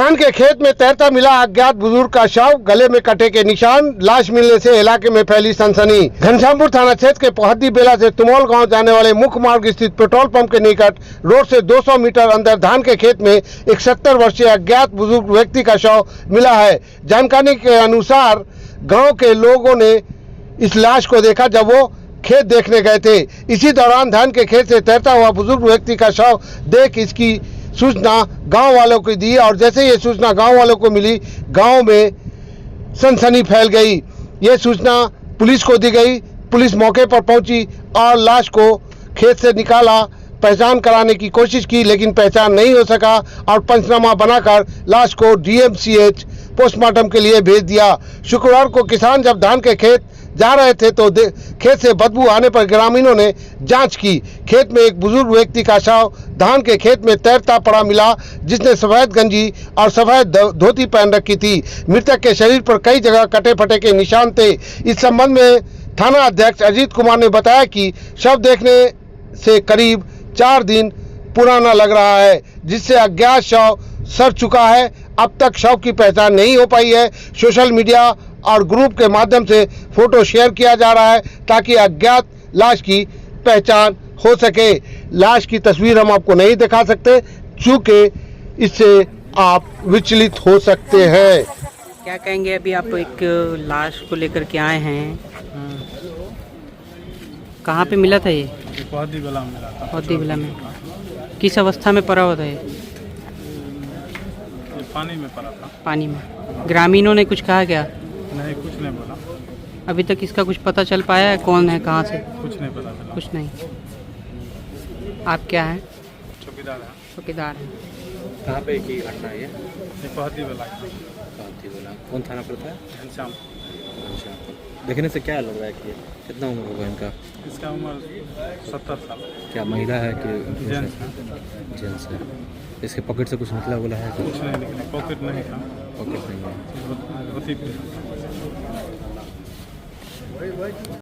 धान के खेत में तैरता मिला अज्ञात बुजुर्ग का शव, गले में कटे के निशान, लाश मिलने से इलाके में फैली सनसनी। घनश्यामपुर थाना क्षेत्र के पोहद्दी बेला से तुमौल गांव जाने वाले मुख्य मार्ग स्थित पेट्रोल पंप के निकट रोड से 200 मीटर अंदर धान के खेत में एक 70 वर्षीय अज्ञात बुजुर्ग व्यक्ति का शव मिला है। जानकारी के अनुसार गाँव के लोगों ने इस लाश को देखा जब वो खेत देखने गए थे। इसी दौरान धान के खेत से तैरता हुआ बुजुर्ग व्यक्ति का शव देख इसकी सूचना गांव वालों को दी और जैसे ये सूचना गांव वालों को मिली, गांव में सनसनी फैल गई। ये सूचना पुलिस को दी गई। पुलिस मौके पर पहुंची और लाश को खेत से निकाला, पहचान कराने की कोशिश की लेकिन पहचान नहीं हो सका और पंचनामा बनाकर लाश को डीएमसीएच पोस्टमार्टम के लिए भेज दिया। शुक्रवार को किसान जब धान के खेत जा रहे थे तो खेत से बदबू आने पर ग्रामीणों ने जांच की। खेत में एक बुजुर्ग व्यक्ति का शव धान के खेत में तैरता पड़ा मिला, जिसने सफेद गंजी और सफेद धोती पहन रखी थी। मृतक के शरीर पर कई जगह कटे फटे के निशान थे। इस संबंध में थाना अध्यक्ष अजीत कुमार ने बताया कि शव देखने से करीब 4 दिन पुराना लग रहा है, जिससे अज्ञात शव सड़ चुका है। अब तक शव की पहचान नहीं हो पाई है। सोशल मीडिया और ग्रुप के माध्यम से फोटो शेयर किया जा रहा है ताकि अज्ञात लाश की पहचान हो सके। लाश की तस्वीर हम आपको नहीं दिखा सकते क्योंकि इससे आप विचलित हो सकते हैं। क्या कहेंगे, अभी आप एक लाश को लेकर के आए हैं, कहाँ पे मिला था ये? पोहद्दी बेला में मिला था। पोहद्दी बेला में किस अवस्था में पड़ा हुआ था ये? पानी में पड़ा था। पानी में। ग्रामीणों ने कुछ कहा क्या? नहीं, कुछ नहीं बोला। अभी तक इसका कुछ पता चल पाया है, कौन है, कहाँ से? कुछ नहीं पता चला। कुछ नहीं। आप क्या हैं? चौकीदार है। चौकीदार हैं। कहाँ पे की घटना है ये? पोहद्दी बेला। पोहद्दी बेला कौन थाना पड़ता है? घनश्याम। देखने से क्या लग रहा है कि कितना उम्र होगा इनका? इसका उम्र 70 साल। क्या महिला है कि जेंट्स है। जेंट्स है? इसके पॉकेट से कुछ निकला बोला है? कुछ नहीं निकला, पॉकेट नहीं था। पॉकेट नहीं है। धोती